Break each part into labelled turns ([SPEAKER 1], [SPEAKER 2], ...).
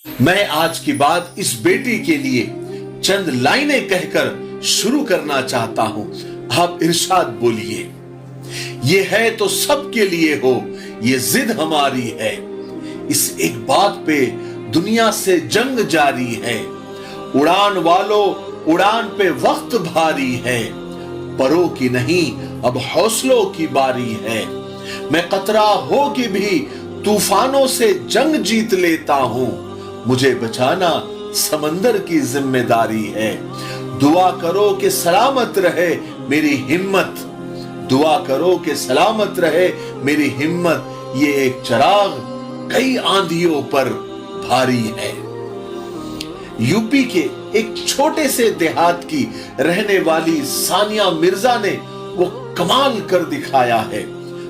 [SPEAKER 1] میں آج کی بات اس بیٹی کے لیے چند لائنیں کہہ کر شروع کرنا چاہتا ہوں. آپ ارشاد بولیے. یہ ہے تو سب کے لیے ہو، یہ ضد ہماری ہے. اس ایک بات پہ دنیا سے جنگ جاری ہے. اڑان والو اڑان پہ وقت بھاری ہے. پروں کی نہیں اب حوصلوں کی باری ہے. میں قطرہ ہو کے بھی طوفانوں سے جنگ جیت لیتا ہوں. مجھے بچانا سمندر کی ذمہ داری ہے. دعا کرو کہ سلامت رہے میری ہمت. دعا کرو کہ سلامت رہے میری ہمت. یہ ایک چراغ کئی آندھیوں پر بھاری ہے. یو پی کے ایک چھوٹے سے دیہات کی رہنے والی ثانیہ مرزا نے وہ کمال کر دکھایا ہے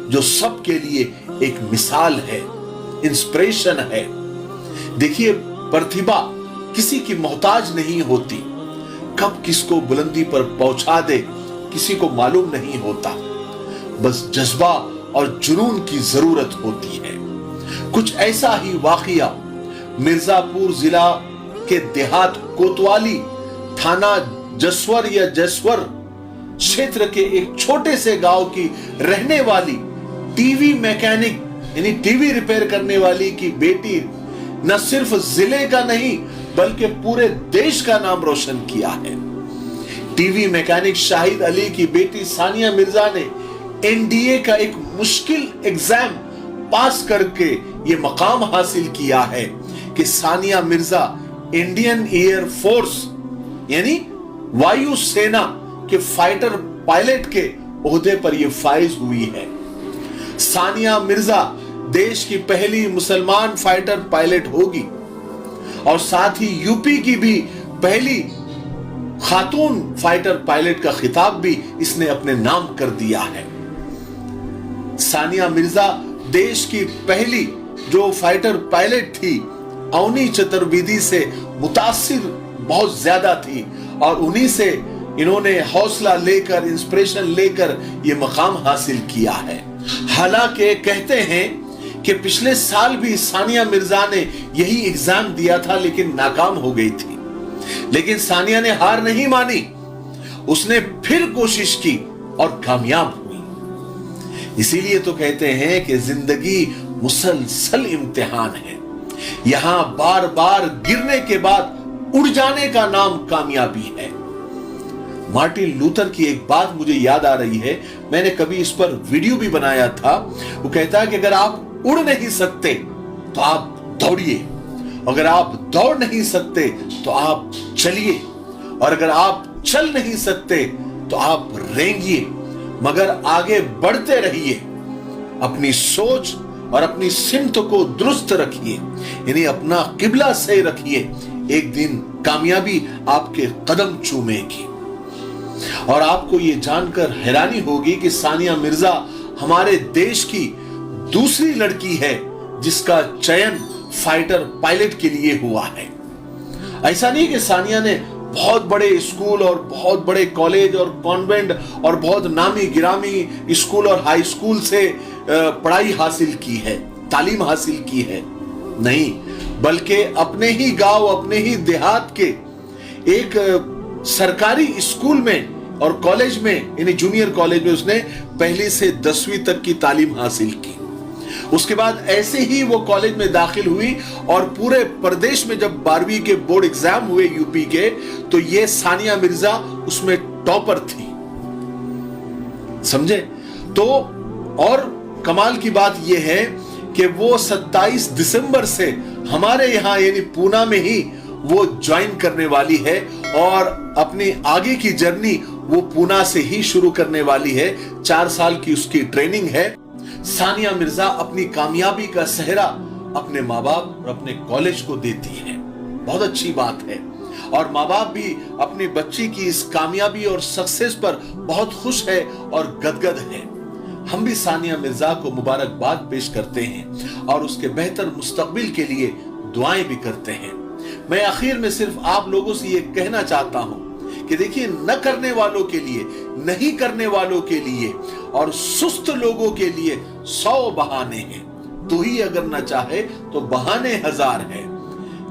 [SPEAKER 1] جو سب کے لیے ایک مثال ہے، انسپریشن ہے. دیکھیے، پرتھیبا کسی کی محتاج نہیں ہوتی. کب کس کو بلندی پر پہنچا دے کسی کو معلوم نہیں ہوتا. بس جذبہ اور جنون کی ضرورت ہوتی ہے. کچھ ایسا ہی واقعہ مرزا پور ضلع کے دیہات کوتوالی تھانہ جسور یا جسور چھیتر کے ایک چھوٹے سے گاؤں کی رہنے والی ٹی وی میکینک یعنی ٹی وی ریپیئر کرنے والی کی بیٹی نہ صرف ضلع کا نہیں بلکہ پورے دیش کا نام روشن کیا ہے. ٹی وی میکینک شاہد علی کی بیٹی ثانیہ مرزا نے این ڈی اے کا ایک مشکل ایگزام پاس کر کے یہ مقام حاصل کیا ہے کہ Sania Mirza Indian air force یعنی وایو سینا کے فائٹر پائلٹ کے عہدے پر یہ فائز ہوئی ہے. ثانیہ مرزا دیش کی پہلی مسلمان فائٹر پائلٹ ہوگی اور ساتھ ہی یو پی کی بھی پہلی خاتون فائٹر پائلٹ کا خطاب بھی اس نے اپنے نام کر دیا ہے. ثانیہ مرزا دیش کی پہلی جو فائٹر پائلٹ تھی اونی چترویدی سے متاثر بہت زیادہ تھی اور انہی سے انہوں نے حوصلہ لے کر انسپریشن لے کر یہ مقام حاصل کیا ہے. حالانکہ کہتے ہیں کہ پچھلے سال بھی ثانیہ مرزا نے یہی ایگزام دیا تھا لیکن ناکام ہو گئی تھی. لیکن ثانیہ نے ہار نہیں مانی. اس نے پھر کوشش کی اور کامیاب ہوئی. اسی لیے تو کہتے ہیں کہ زندگی مسلسل امتحان ہے. یہاں بار بار گرنے کے بعد اڑ جانے کا نام کامیابی ہے. مارٹن لوتھر کی ایک بات مجھے یاد آ رہی ہے، میں نے کبھی اس پر ویڈیو بھی بنایا تھا. وہ کہتا ہے کہ اگر آپ اڑ نہیں سکتے تو آپ دوڑیے، اگر آپ دوڑ نہیں سکتے تو آپ چلیے، اور اگر آپ چل نہیں سکتے تو آپ رینگیے، مگر آگے بڑھتے رہیے. اپنی سوچ اور اپنی سمت کو درست رکھیے، یعنی اپنا قبلہ صحیح رکھیے. ایک دن کامیابی آپ کے قدم چومے گی. اور آپ کو یہ جان کر حیرانی ہوگی کہ ثانیہ مرزا ہمارے دیش کی دوسری لڑکی ہے جس کا چین فائٹر پائلٹ کے لیے ہوا ہے. ایسا نہیں کہ ثانیہ نے بہت بڑے اسکول اور بہت بڑے کالج اور کانوینٹ اور بہت نامی گرامی اسکول اور ہائی اسکول سے پڑھائی حاصل کی ہے، تعلیم حاصل کی ہے. نہیں، بلکہ اپنے ہی گاؤں، اپنے ہی دیہات کے ایک سرکاری اسکول میں اور کالج میں یعنی جونیئر کالج میں اس نے پہلی سے 10ویں تک کی تعلیم حاصل کی. اس کے بعد ایسے ہی وہ کالج میں داخل ہوئی اور پورے پردیش میں جب 12ویں کے بورڈ ایگزام ہوئے یو پی کے تو یہ ثانیہ مرزا اس میں ٹاپر تھی. سمجھے؟ تو اور کمال کی بات یہ ہے کہ وہ 27 دسمبر سے ہمارے یہاں یعنی پونا میں ہی وہ جوائن کرنے والی ہے اور اپنی آگے کی جرنی وہ پونا سے ہی شروع کرنے والی ہے. 4 سال کی اس کی ٹریننگ ہے. ثانیہ مرزا اپنی کامیابی کا سہرا اپنے ماں باپ اور اپنے کالج کو دیتی ہے. بہت اچھی بات ہے. اور ماں باپ بھی اپنی بچی کی اس کامیابی اور سکسیس پر بہت خوش ہے اور گدگد ہے. ہم بھی ثانیہ مرزا کو مبارکباد پیش کرتے ہیں اور اس کے بہتر مستقبل کے لیے دعائیں بھی کرتے ہیں. میں آخر میں صرف آپ لوگوں سے یہ کہنا چاہتا ہوں کہ دیکھیے، نہ کرنے والوں کے لیے، نہیں کرنے والوں کے لیے اور سست لوگوں کے لیے 100 بہانے ہیں. تو ہی اگر نہ چاہے تو بہانے 1000 ہیں.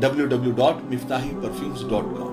[SPEAKER 1] www.miftahiperfumes.com।